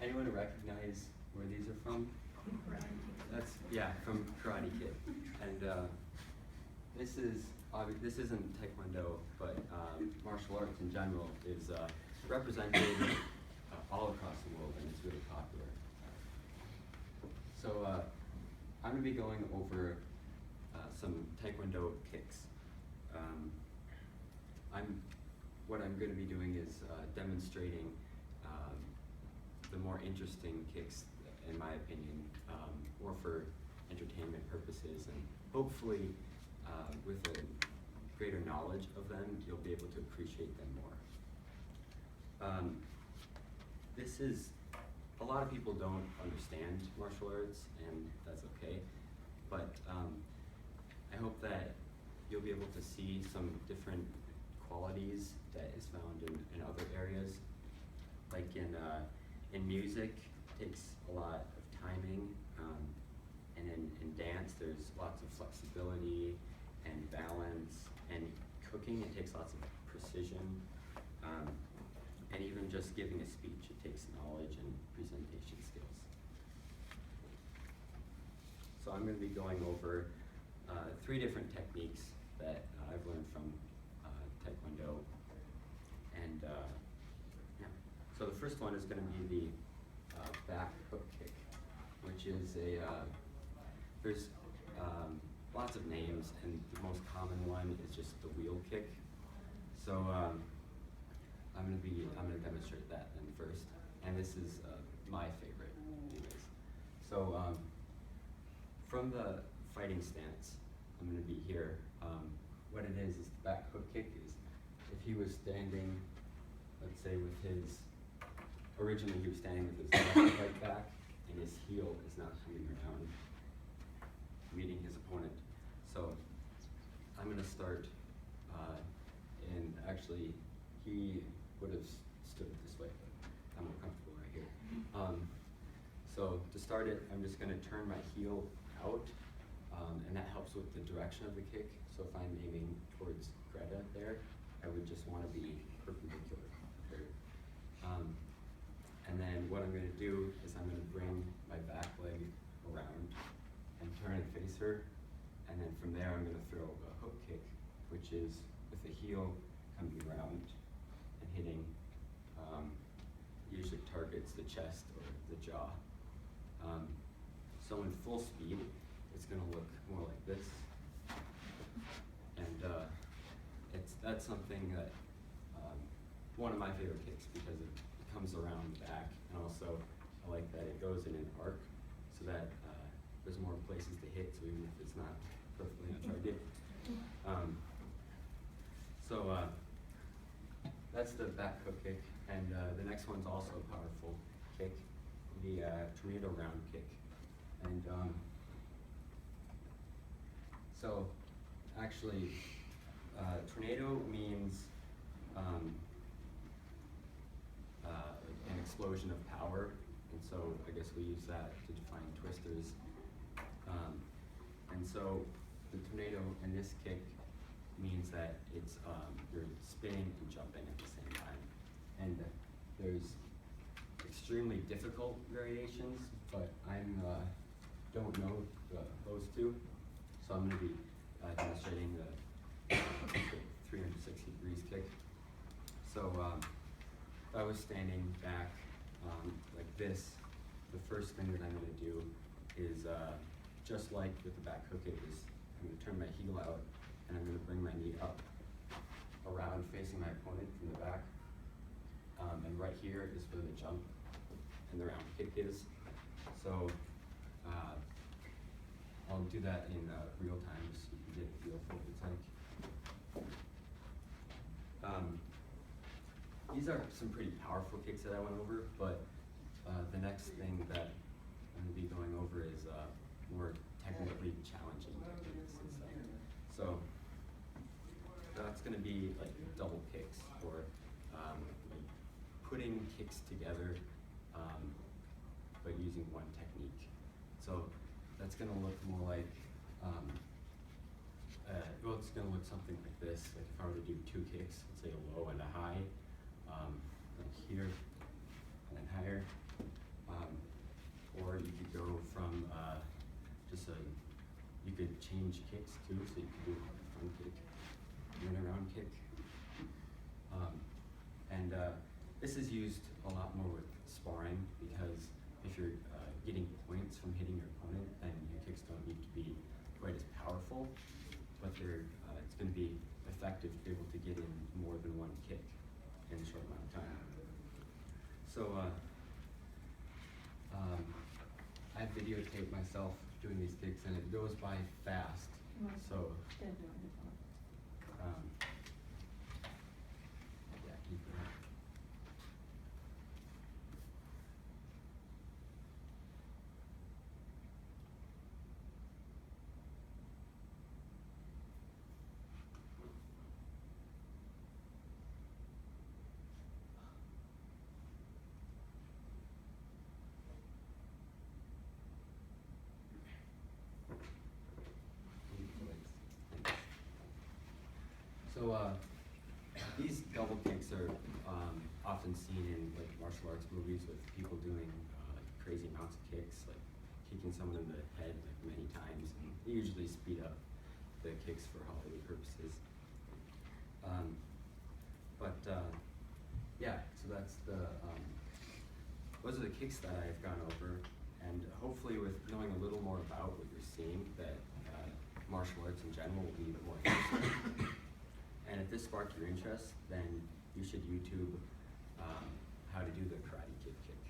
anyone recognize where these are from? That's, yeah, from Karate Kid. And this isn't Taekwondo, but martial arts in general is represented all across the world, and it's really popular. So I'm going to be going over some Taekwondo kicks. What I'm going to be doing is demonstrating the more interesting kicks, in my opinion, more for entertainment purposes, and hopefully with a greater knowledge of them, you'll be able to appreciate them more. This is, a lot of people don't understand martial arts, and that's okay, but I hope that you'll be able to see some different qualities that is found in other areas. Like in music, it takes a lot of timing, and in dance, there's lots of flexibility and balance, and cooking, it takes lots of precision, and even just giving a speech, it takes knowledge and presentation skills. So I'm going to be going over 3 different techniques that I've learned from Taekwondo, and yeah. So the first one is going to be the back hook kick, which is there's lots of names, and the most common one is just the wheel kick. So I'm going to demonstrate that then first, and this is my favorite, anyways. So from the fighting stance, I'm going to be here. What it is the back hook kick is if he was standing, let's say originally he was standing with his left leg back, and his heel is not coming around, meeting his opponent. So I'm going to start, and actually he would have stood this way, but I'm more comfortable right here. So to start it, I'm just going to turn my heel out, and that helps with the direction of the kick. So if I'm aiming towards Greta there, I would just want to be perpendicular. And then what I'm going to do is I'm going to bring my back leg around and turn and face her, and then from there I'm going to throw a hook kick, which is with the heel coming around and hitting, usually targets the chest or the jaw. So in full speed, it's going to look more like this, and that's something that one of my favorite kicks, because it comes around the back, and also I like that it goes in an arc so that there's more places to hit, so even if it's not perfectly on target. That's the back hook kick, and the next one's also a powerful kick, the tornado round kick. And so actually tornado means an explosion of power, and so I guess we use that to define twisters. And so the tornado in this kick means that it's you're spinning and jumping at the same time. And there's extremely difficult variations, but I don't know those two, so I'm going to be demonstrating the 360 degrees kick. So if I was standing back like this, the first thing that I'm going to do is, just like with the back hook kick, is I'm going to turn my heel out, and I'm going to bring my knee up around facing my opponent from the back. And right here is where the jump and the round kick is. So I'll do that in real time so you can get a feel for what it's like. These are some pretty powerful kicks that I went over, but the next thing that I'm going to be going over is more technically challenging techniques and stuff. So that's going to be like double kicks, or like putting kicks together, but using one technique. So that's going to look more like, well, it's going to look something like this. Like if I were to do 2 kicks, let's say a low and a high, like here, and then higher, could change kicks too, so you could do a front kick, turn around kick. This is used a lot more with sparring because if you're getting points from hitting your opponent, then your kicks don't need to be quite as powerful, but it's going to be effective to be able to get in more than one kick in a short amount of time. So I videotaped myself doing these kicks, and it goes by fast. So yeah, keep it up. So these double kicks are often seen in like martial arts movies with people doing crazy amounts of kicks, like kicking someone in the head like many times, and they usually speed up the kicks for Hollywood purposes. Yeah, so that's those are the kicks that I've gone over, and hopefully with knowing a little more about what you're seeing, that martial arts in general will be a bit more interesting. And if this sparked your interest, then you should YouTube how to do the Karate Kid kick.